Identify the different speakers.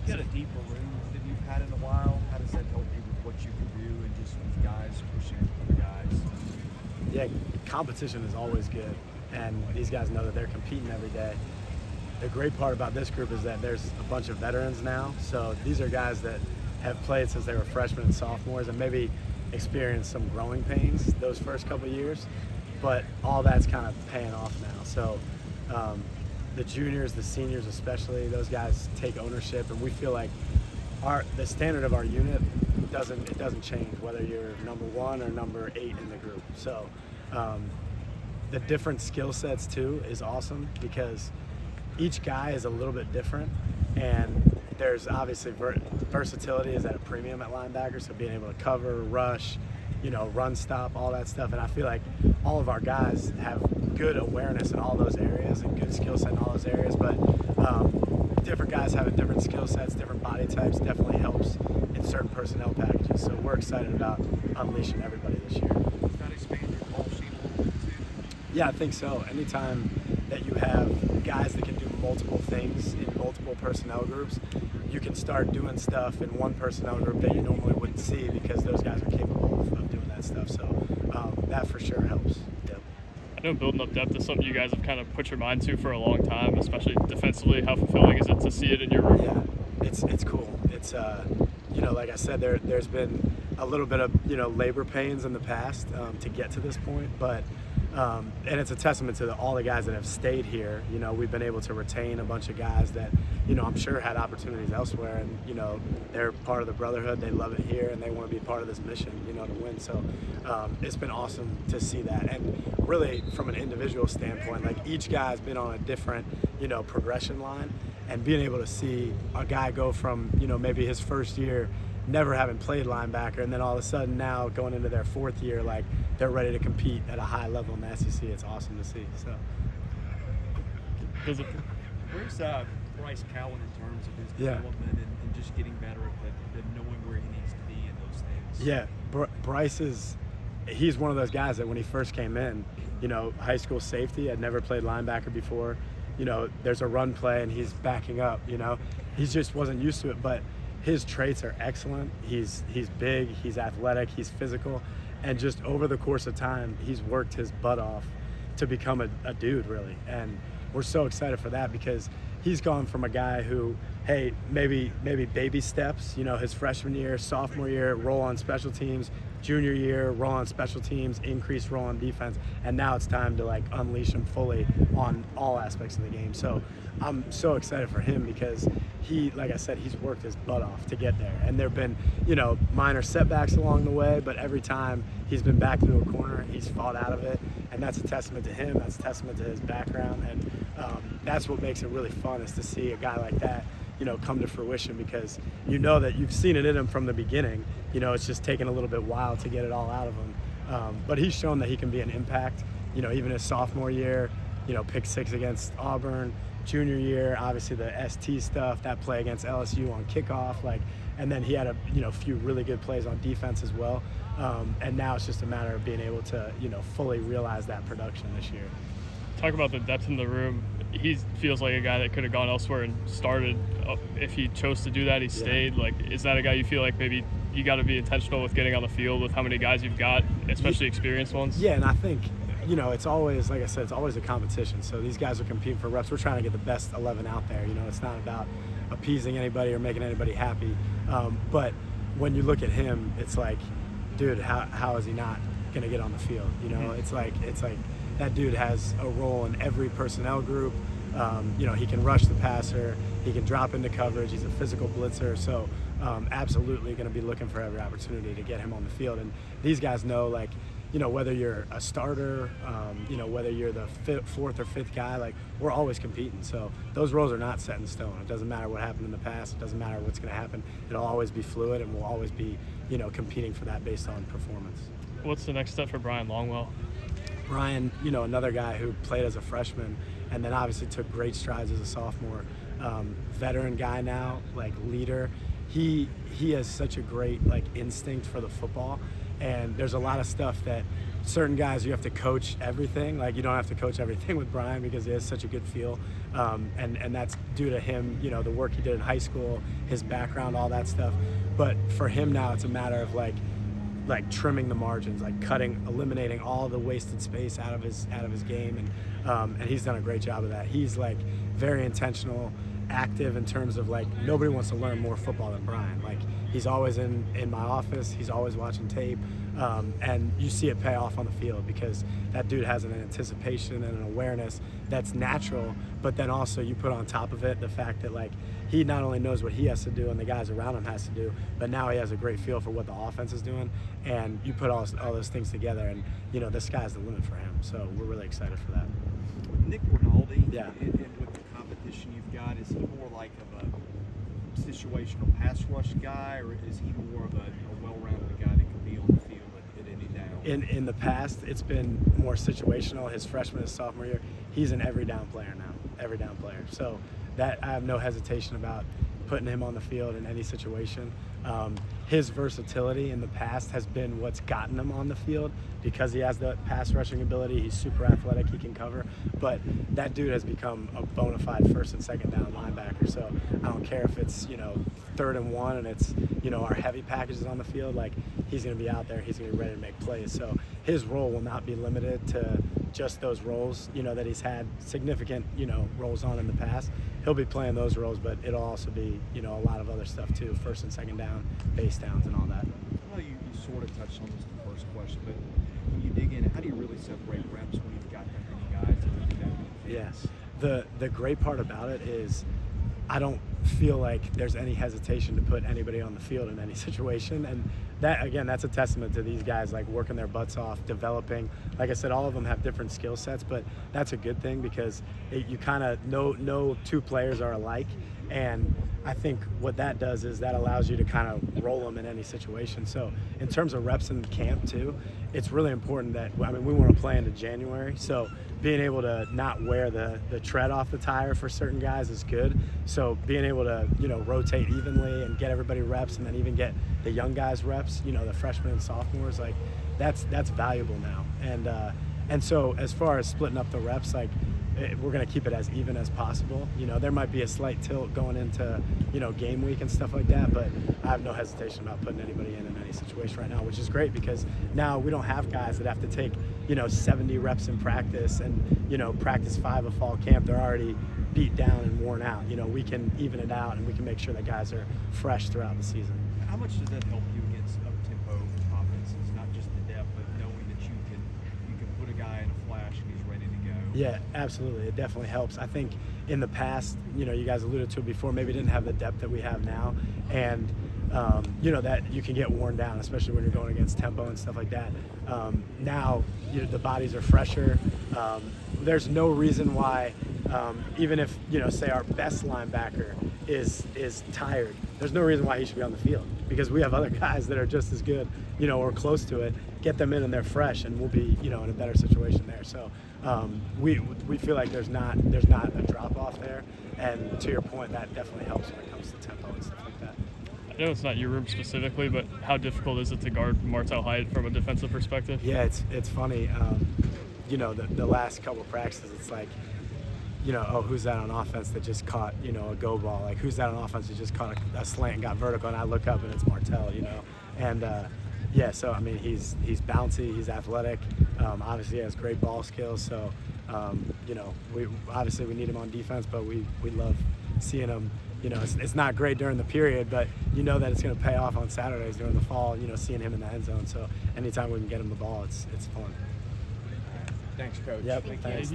Speaker 1: You got a deeper room than you've had in a while. How does that help you with what you can do and just with guys pushing other guys?
Speaker 2: Yeah, competition is always good, and these guys know that they're competing every day. The great part about this group is that there's a bunch of veterans now, so these are guys that have played since they were freshmen and sophomores and maybe experienced some growing pains those first couple of years, but all that's kind of paying off now. So the juniors, the seniors especially, those guys take ownership, and we feel like the standard of our unit doesn't change whether you're number 1 or number 8 in the group. So the different skill sets too is awesome because each guy is a little bit different, and there's obviously versatility is at a premium at linebacker, so being able to cover, rush, run, stop, all that stuff. And I feel like all of our guys have good awareness in all those areas and good skill set in all those areas, but different guys having different skill sets, different body types definitely helps in certain personnel packages. So we're excited about unleashing everybody this year.
Speaker 1: Does that expand your ball sheet a little bit too?
Speaker 2: Yeah, I think so. Anytime that you have guys that can do multiple things in multiple personnel groups, you can start doing stuff in one personnel group that you normally wouldn't see because those guys are capable of doing that stuff. So that for sure helps. Yep.
Speaker 3: I know building up depth is something you guys have kind of put your mind to for a long time, especially defensively. How fulfilling is it to see it in your room?
Speaker 2: Yeah, it's cool. It's like I said, there's been a little bit of labor pains in the past to get to this point, but and it's a testament to all the guys that have stayed here. We've been able to retain a bunch of guys that I'm sure had opportunities elsewhere, and they're part of the brotherhood. They love it here, and they want to be part of this mission, to win. So it's been awesome to see that, and really from an individual standpoint, like each guy's been on a different progression line, and being able to see a guy go from maybe his first year never having played linebacker, and then all of a sudden now going into their 4th year, like they're ready to compete at a high level in the SEC. It's awesome to see. So,
Speaker 1: Where's Bryce Cowan in terms of his development and just getting better at knowing where he needs to be in those things?
Speaker 2: Yeah, Bryce he's one of those guys that when he first came in, high school safety, had never played linebacker before. There's a run play and he's backing up. He just wasn't used to it, but his traits are excellent. He's big, he's athletic, he's physical, and just over the course of time, he's worked his butt off to become a dude, really. And we're so excited for that because he's gone from a guy who, hey, maybe baby steps, his freshman year, sophomore year, role on special teams, junior year, role on special teams, increased role on defense, and now it's time to unleash him fully on all aspects of the game. So I'm so excited for him because like I said, he's worked his butt off to get there. And there have been, minor setbacks along the way, but every time he's been backed into a corner, he's fought out of it. And that's a testament to him, that's a testament to his background. And that's what makes it really fun, is to see a guy like that, come to fruition, because that you've seen it in him from the beginning. It's just taken a little bit while to get it all out of him. But he's shown that he can be an impact, even his sophomore year, pick 6 against Auburn. Junior year, obviously the ST stuff, that play against LSU on kickoff, and then he had a few really good plays on defense as well. And now it's just a matter of being able to fully realize that production this year.
Speaker 3: Talk about the depth in the room. He feels like a guy that could have gone elsewhere and started. If he chose to do that, he stayed. Is that a guy you feel like maybe you got to be intentional with getting on the field with how many guys you've got, especially experienced ones?
Speaker 2: Yeah, and I think it's always, like I said, it's always a competition. So these guys are competing for reps. We're trying to get the best 11 out there. It's not about appeasing anybody or making anybody happy. But when you look at him, it's like, dude, how is he not going to get on the field? It's like that dude has a role in every personnel group. He can rush the passer. He can drop into coverage. He's a physical blitzer. So absolutely going to be looking for every opportunity to get him on the field. And these guys know, whether you're a starter, whether you're the 4th or 5th guy, we're always competing. So those roles are not set in stone. It doesn't matter what happened in the past. It doesn't matter what's going to happen. It'll always be fluid, and we'll always be, competing for that based on performance.
Speaker 3: What's the next step for Bryan Longwell?
Speaker 2: Bryan, another guy who played as a freshman and then obviously took great strides as a sophomore. Veteran guy now, leader. He has such a great instinct for the football. And there's a lot of stuff that certain guys you have to coach everything. Like you don't have to coach everything with Bryan because he has such a good feel, and that's due to him. You know, the work he did in high school, his background, all that stuff. But for him now, it's a matter of like trimming the margins, like eliminating all the wasted space out of his game, and he's done a great job of that. He's like very intentional, active in terms of like nobody wants to learn more football than Bryan. Like he's always in my office, he's always watching tape, and you see it pay off on the field because that dude has an anticipation and an awareness that's natural, but then also you put on top of it the fact that like he not only knows what he has to do and the guys around him has to do, but now he has a great feel for what the offense is doing, and you put all those things together, and you know the sky's the limit for him. So we're really excited for that.
Speaker 1: Nick Rinaldi,
Speaker 2: Yeah.
Speaker 1: and with the competition you've got, is he more like of a situational pass rush guy, or is he more of a well-rounded guy that can be on the field at any down?
Speaker 2: In the past, it's been more situational. His freshman and sophomore year, he's an every down player now, every down player. So that I have no hesitation about putting him on the field in any situation. His versatility in the past has been what's gotten him on the field because he has the pass rushing ability. He's super athletic, he can cover, but that dude has become a bona fide first and second down linebacker. So I don't care if it's, you know, 3rd and 1 and it's, you know, our heavy packages on the field, like he's going to be out there, he's going to be ready to make plays. So his role will not be limited to just those roles, you know, that he's had significant, you know, roles on in the past. He'll be playing those roles, but it'll also be, you know, a lot of other stuff too, first and second down, base downs and all that.
Speaker 1: Well, you sort of touched on this in the first question, but when you dig in, how do you really separate reps when you've got that many guys that do that many things?
Speaker 2: Yes. The great part about it is I don't feel like there's any hesitation to put anybody on the field in any situation, and that, again, that's a testament to these guys like working their butts off, developing. Like I said, all of them have different skill sets, but that's a good thing because you kind of no two players are alike, and I think what that does is that allows you to kind of roll them in any situation. So in terms of reps in camp too, it's really important that, I mean, we want to play into January, so being able to not wear the tread off the tire for certain guys is good. So being able to, you know, rotate evenly and get everybody reps, and then even get the young guys reps, you know, the freshmen and sophomores, like that's valuable now. And so as far as splitting up the reps, like we're going to keep it as even as possible. You know, there might be a slight tilt going into, you know, game week and stuff like that, but I have no hesitation about putting anybody in any situation right now, which is great because now we don't have guys that have to take, you know, 70 reps in practice and, you know, practice 5 of fall camp. They're already beat down and worn out. You know, we can even it out and we can make sure that guys are fresh throughout the season.
Speaker 1: How much does that help you against up-tempo offenses? Not just the depth, but knowing that you can put a guy in a flash and he's ready to go.
Speaker 2: Yeah, absolutely. It definitely helps. I think in the past, you know, you guys alluded to it before, maybe didn't have the depth that we have now. And, you know, that you can get worn down, especially when you're going against tempo and stuff like that. Now, you know, the bodies are fresher. There's no reason why, even if, you know, say our best linebacker is tired, there's no reason why he should be on the field because we have other guys that are just as good, you know, or close to it. Get them in and they're fresh, and we'll be, you know, in a better situation there. So we feel like there's not a drop off there, and to your point, that definitely helps when it comes to tempo and stuff like that.
Speaker 3: I know it's not your room specifically, but how difficult is it to guard Martel Hyde from a defensive perspective?
Speaker 2: Yeah, it's funny. You know, the last couple of practices, it's like, you know, oh, who's that on offense that just caught, you know, a go ball? Like, who's that on offense that just caught a slant and got vertical? And I look up and it's Martel, you know. And yeah, so I mean, he's bouncy, he's athletic. Obviously, he has great ball skills. So, you know, we need him on defense, but we love seeing him. You know, it's not great during the period, but you know that it's going to pay off on Saturdays during the fall. You know, seeing him in the end zone. So anytime we can get him the ball, it's fun.
Speaker 1: Thanks, Coach.
Speaker 2: Yep. Thanks.